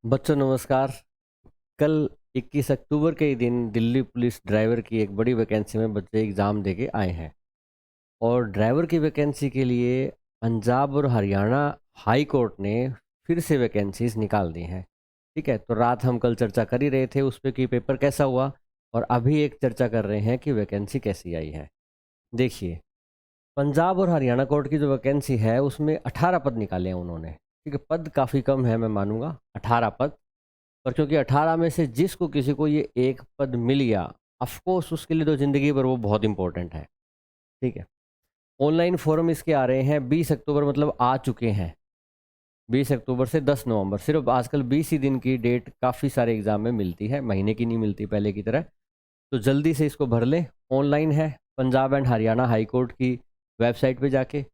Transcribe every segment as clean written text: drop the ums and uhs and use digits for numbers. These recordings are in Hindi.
बच्चों नमस्कार। कल 21 अक्टूबर के ही दिन दिल्ली पुलिस ड्राइवर की एक बड़ी वैकेंसी में बच्चे एग्ज़ाम देके आए हैं और ड्राइवर की वैकेंसी के लिए पंजाब और हरियाणा हाई कोर्ट ने फिर से वैकेंसीज निकाल दी हैं। ठीक है, तो रात हम कल चर्चा कर ही रहे थे उस पे कि पेपर कैसा हुआ, और अभी एक चर्चा कर रहे हैं कि वैकेंसी कैसी आई है। देखिए, पंजाब और हरियाणा कोर्ट की जो वैकेंसी है उसमें 18 पद निकाले हैं उन्होंने। ठीक है, पद काफ़ी कम है, मैं मानूंगा 18 पद, पर क्योंकि 18 में से जिसको किसी को ये एक पद मिल गया, ऑफकोर्स उसके लिए तो ज़िंदगी भर वो बहुत इंपॉर्टेंट है। ठीक है, ऑनलाइन फॉर्म इसके आ रहे हैं 20 अक्टूबर, मतलब आ चुके हैं। 20 अक्टूबर से 10 नवंबर, सिर्फ आजकल 20 ही दिन की डेट काफ़ी सारे एग्जाम में मिलती है, महीने की नहीं मिलती पहले की तरह। तो जल्दी से इसको भर लें। ऑनलाइन है, Punjab and Haryana high court की वेबसाइट पे जाके।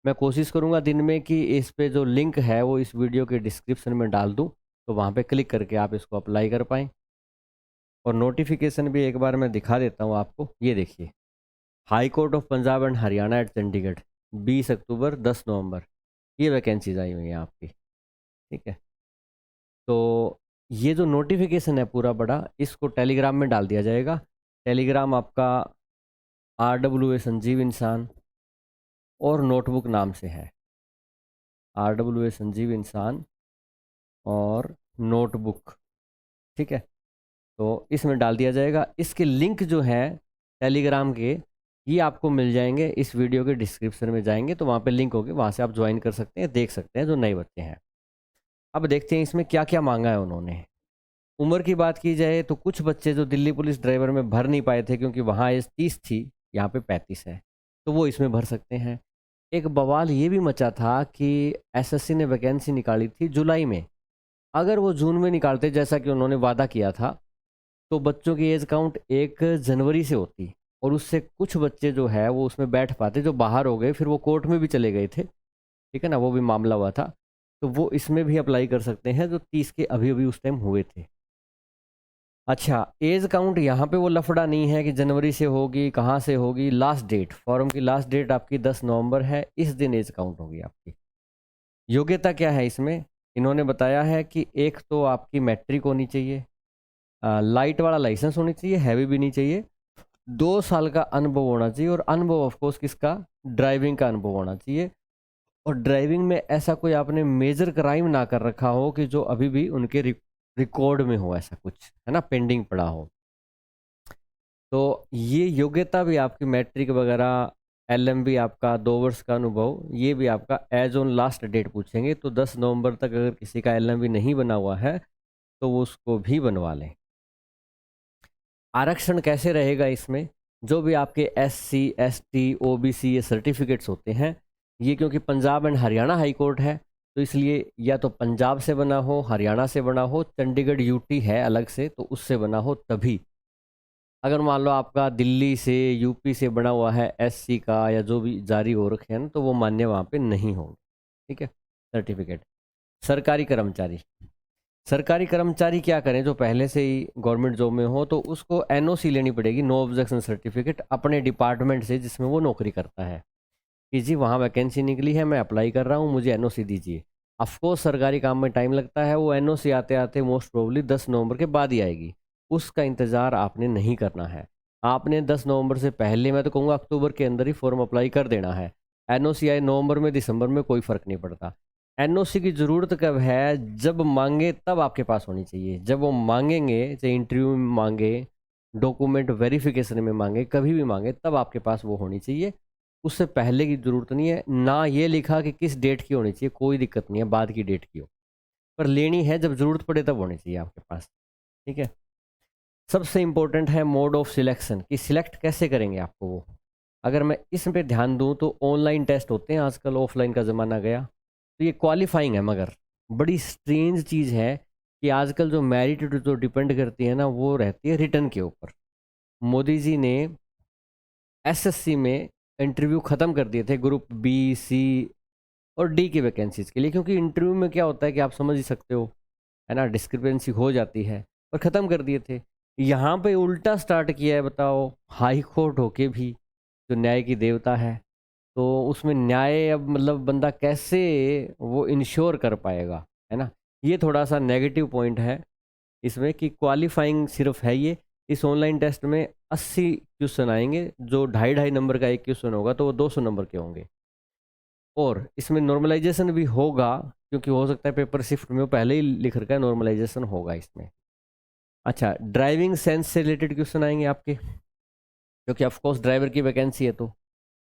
मैं कोशिश करूँगा दिन में कि इस पे जो लिंक है वो इस वीडियो के डिस्क्रिप्शन में डाल दूँ, तो वहाँ पे क्लिक करके आप इसको अप्लाई कर पाएँ। और नोटिफिकेशन भी एक बार मैं दिखा देता हूँ आपको। ये देखिए, high court of Punjab and Haryana at Chandigarh, 20 October 10 November, ये वैकेंसीज आई हुई हैं आपकी। ठीक है, तो ये जो नोटिफिकेशन है पूरा बड़ा, इसको टेलीग्राम में डाल दिया जाएगा। टेलीग्राम आपका RWA संजीव इंसान और नोटबुक नाम से है। RWA संजीव इंसान और नोटबुक। ठीक है, तो इसमें डाल दिया जाएगा। इसके लिंक जो है टेलीग्राम के, ये आपको मिल जाएंगे। इस वीडियो के डिस्क्रिप्शन में जाएंगे तो वहाँ पे लिंक होगी, वहाँ से आप ज्वाइन कर सकते हैं, देख सकते हैं जो नए बच्चे हैं। अब देखते हैं इसमें क्या क्या मांगा है उन्होंने। उम्र की बात की जाए तो कुछ बच्चे जो दिल्ली पुलिस ड्राइवर में भर नहीं पाए थे क्योंकि वहाँ एज 30 थी, यहाँ पे 35 है, तो वो इसमें भर सकते हैं। एक बवाल ये भी मचा था कि एसएससी ने वैकेंसी निकाली थी जुलाई में। अगर वो जून में निकालते जैसा कि उन्होंने वादा किया था, तो बच्चों की एज काउंट 1 जनवरी से होती, और उससे कुछ बच्चे जो है वो उसमें बैठ पाते, जो बाहर हो गए, फिर वो कोर्ट में भी चले गए थे। ठीक है ना, वो भी मामला हुआ था। तो वो इसमें भी अप्लाई कर सकते हैं जो 30 के अभी अभी उस टाइम हुए थे। अच्छा, एज काउंट यहाँ पे वो लफड़ा नहीं है कि जनवरी से होगी, कहाँ से होगी। लास्ट डेट, फॉर्म की लास्ट डेट आपकी 10 नवंबर है, इस दिन एज काउंट होगी आपकी। योग्यता क्या है इसमें, इन्होंने बताया है कि एक तो आपकी मैट्रिक होनी चाहिए, लाइट वाला लाइसेंस होनी चाहिए, हैवी भी नहीं चाहिए। 2 साल का अनुभव होना चाहिए, और अनुभव ऑफकोर्स किसका, ड्राइविंग का अनुभव होना चाहिए। और ड्राइविंग में ऐसा कोई आपने मेजर क्राइम ना कर रखा हो कि जो अभी भी उनके रिकॉर्ड में हो, ऐसा कुछ है ना, पेंडिंग पड़ा हो। तो ये योग्यता भी आपकी मैट्रिक वगैरह, LMB आपका 2 वर्ष का अनुभव, ये भी आपका एज ऑन लास्ट डेट पूछेंगे। तो 10 नवंबर तक अगर किसी का LMB नहीं बना हुआ है तो वो उसको भी बनवा लें। आरक्षण कैसे रहेगा इसमें, जो भी आपके SC ST OBC ये सर्टिफिकेट्स होते हैं, ये क्योंकि Punjab and Haryana high court है, तो इसलिए या तो पंजाब से बना हो, हरियाणा से बना हो, चंडीगढ़ UT है अलग से तो उससे बना हो तभी। अगर मान लो आपका दिल्ली से, UP से बना हुआ है SC का, या जो भी जारी हो रखे हैं ना, तो वो मान्य वहाँ पे नहीं होंगे। ठीक है, सर्टिफिकेट। सरकारी कर्मचारी, सरकारी कर्मचारी क्या करें, जो पहले से ही गवर्नमेंट जॉब में हो तो उसको NOC लेनी पड़ेगी, नो ऑब्जेक्शन सर्टिफिकेट, अपने डिपार्टमेंट से जिसमें वो नौकरी करता है, कि जी वहाँ वैकेंसी निकली है, मैं अप्लाई कर रहा हूँ, मुझे NOC दीजिए। अफकोर्स सरकारी काम में टाइम लगता है, वो NOC आते आते मोस्ट प्रोबेबली 10 नवंबर के बाद ही आएगी। उसका इंतज़ार आपने नहीं करना है। आपने 10 नवंबर से पहले, मैं तो कहूँगा अक्टूबर के अंदर ही फॉर्म अप्लाई कर देना है। NOC आए नवंबर में, दिसंबर में, कोई फ़र्क नहीं पड़ता। NOC की ज़रूरत कब है, जब मांगे तब आपके पास होनी चाहिए। जब वो मांगेंगे, चाहे इंटरव्यू में मांगे, डॉक्यूमेंट वेरिफिकेशन में मांगे, कभी भी मांगे, तब आपके पास वो होनी चाहिए। उससे पहले की ज़रूरत नहीं है। ना ये लिखा कि किस डेट की होनी चाहिए, कोई दिक्कत नहीं है, बाद की डेट की हो, पर लेनी है जब ज़रूरत पड़े तब होनी चाहिए आपके पास। ठीक है, सबसे इम्पोर्टेंट है मोड ऑफ सिलेक्शन, कि सिलेक्ट कैसे करेंगे आपको वो। अगर मैं इस पे ध्यान दूं तो ऑनलाइन टेस्ट होते हैं आजकल, ऑफलाइन का ज़माना गया, तो ये क्वालिफाइंग है। मगर बड़ी स्ट्रेंज चीज़ है कि आजकल जो मेरिट जो डिपेंड करती है ना, वो रहती है रिटर्न के ऊपर। मोदी जी ने SSC में इंटरव्यू ख़त्म कर दिए थे ग्रुप B, C और D की वैकेंसीज के लिए, क्योंकि इंटरव्यू में क्या होता है कि आप समझ ही सकते हो, है ना, डिस्क्रिपेंसी हो जाती है, और ख़त्म कर दिए थे। यहाँ पे उल्टा स्टार्ट किया है, बताओ, हाई कोर्ट होके भी, जो न्याय की देवता है, तो उसमें न्याय अब मतलब बंदा कैसे वो इंश्योर कर पाएगा, है ना। ये थोड़ा सा नेगेटिव पॉइंट है इसमें कि क्वालिफाइंग सिर्फ है ये। इस ऑनलाइन टेस्ट में 80 क्वेश्चन आएंगे, जो 2.5 नंबर का एक क्वेश्चन होगा तो वो 200 नंबर के होंगे। और इसमें नॉर्मलाइजेशन भी होगा, क्योंकि हो सकता है पेपर शिफ्ट में वो पहले ही लिख रखा है, नॉर्मलाइजेशन होगा इसमें। अच्छा, ड्राइविंग सेंस से रिलेटेड क्वेश्चन आएंगे आपके, क्योंकि ऑफकोर्स ड्राइवर की वैकेंसी है तो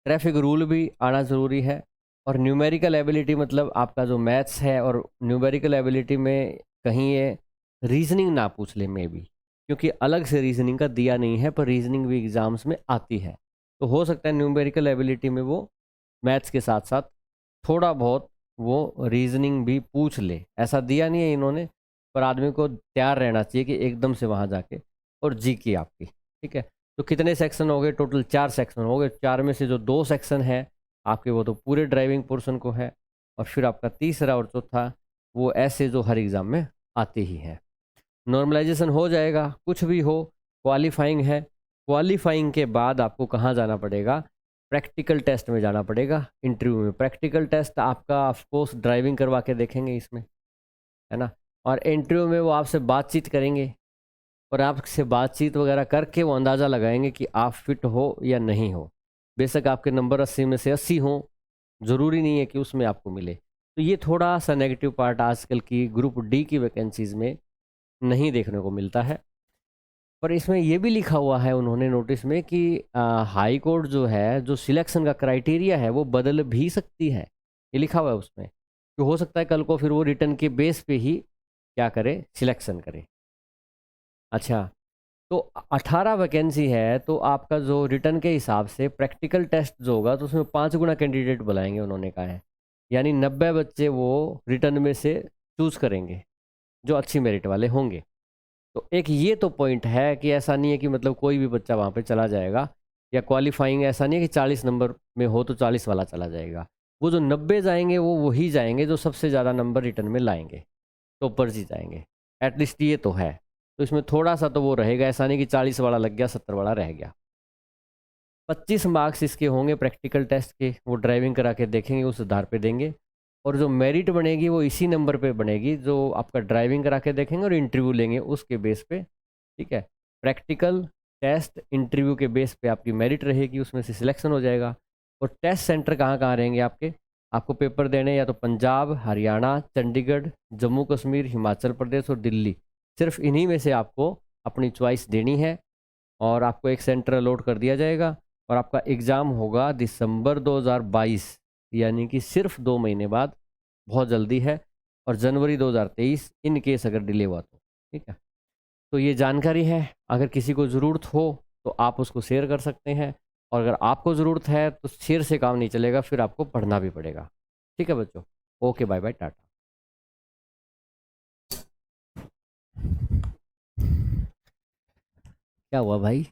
ट्रैफिक रूल भी आना ज़रूरी है। और न्यूमेरिकल एबिलिटी मतलब आपका जो मैथ्स है, और न्यूमेरिकल एबिलिटी में कहीं ये रीजनिंग ना पूछ ले मे बी, क्योंकि अलग से रीजनिंग का दिया नहीं है, पर रीजनिंग भी एग्जाम्स में आती है। तो हो सकता है न्यूमेरिकल एबिलिटी में वो मैथ्स के साथ साथ थोड़ा बहुत वो रीजनिंग भी पूछ ले। ऐसा दिया नहीं है इन्होंने, पर आदमी को तैयार रहना चाहिए कि एकदम से वहाँ जाके। और जी की आपकी, ठीक है। तो कितने सेक्शन हो गए? टोटल 4 सेक्शन हो गए। 4 में से जो 2 सेक्शन है आपके, वो तो पूरे ड्राइविंग पोर्शन को है, और फिर आपका तीसरा और चौथा वो ऐसे जो हर एग्ज़ाम में आते ही हैं। नॉर्मलाइजेशन हो जाएगा, कुछ भी हो। क्वालिफाइंग है, क्वालिफाइंग के बाद आपको कहाँ जाना पड़ेगा? प्रैक्टिकल टेस्ट में जाना पड़ेगा, इंटरव्यू में। प्रैक्टिकल टेस्ट आपका ऑफकोर्स ड्राइविंग करवा के देखेंगे इसमें, है ना। और इंटरव्यू में वो आपसे बातचीत करेंगे, और आपसे बातचीत वगैरह करके वो अंदाज़ा लगाएंगे कि आप फिट हो या नहीं हो। बेशक आपके नंबर 80 में से 80 हों, ज़रूरी नहीं है कि उसमें आपको मिले। तो ये थोड़ा सा नेगेटिव पार्ट आजकल की ग्रुप डी की वैकेंसीज़ में नहीं देखने को मिलता है। पर इसमें ये भी लिखा हुआ है उन्होंने नोटिस में कि हाई कोर्ट जो है, जो सिलेक्शन का क्राइटेरिया है, वो बदल भी सकती है। ये लिखा हुआ है उसमें, कि हो सकता है कल को फिर वो रिटर्न के बेस पे ही क्या करे, सिलेक्शन करे। अच्छा, तो 18 वैकेंसी है, तो आपका जो रिटर्न के हिसाब से प्रैक्टिकल टेस्ट जो होगा, तो उसमें 5 गुना कैंडिडेट बुलाएंगे उन्होंने कहा है। यानी 90 बच्चे वो रिटर्न में से चूज करेंगे, जो अच्छी मेरिट वाले होंगे। तो एक ये तो पॉइंट है कि ऐसा नहीं है कि मतलब कोई भी बच्चा वहाँ पे चला जाएगा, या क्वालिफाइंग ऐसा नहीं है कि 40 नंबर में हो तो 40 वाला चला जाएगा। वो जो 90 जाएंगे वो वही जाएंगे जो सबसे ज़्यादा नंबर रिटर्न में लाएंगे, टॉपर्स ही जाएंगे। एटलीस्ट ये तो है। तो इसमें थोड़ा सा तो वो रहेगा, ऐसा नहीं कि 40 वाला लग गया 70 वाला रह गया। 25 मार्क्स इसके होंगे प्रैक्टिकल टेस्ट के, वो ड्राइविंग करा के देखेंगे, उस आधार पे देंगे। और जो मेरिट बनेगी वो इसी नंबर पे बनेगी, जो आपका ड्राइविंग करा के देखेंगे और इंटरव्यू लेंगे उसके बेस पे, ठीक है। प्रैक्टिकल टेस्ट इंटरव्यू के बेस पे आपकी मेरिट रहेगी, उसमें से सिलेक्शन हो जाएगा। और टेस्ट सेंटर कहाँ कहाँ रहेंगे आपके? आपको पेपर देने या तो पंजाब, हरियाणा, चंडीगढ़, जम्मू कश्मीर, हिमाचल प्रदेश और दिल्ली। सिर्फ इन्हीं में से आपको अपनी चॉइस देनी है, और आपको एक सेंटर अलॉट कर दिया जाएगा। और आपका एग्ज़ाम होगा दिसंबर 2022, यानी कि सिर्फ 2 महीने बाद, बहुत जल्दी है। और जनवरी 2023 इन केस अगर डिले हुआ तो, ठीक है। तो ये जानकारी है, अगर किसी को ज़रूरत हो तो आप उसको शेयर कर सकते हैं। और अगर आपको ज़रूरत है तो शेयर से काम नहीं चलेगा, फिर आपको पढ़ना भी पड़ेगा। ठीक है बच्चों, ओके, बाय बाय, टाटा। क्या हुआ भाई?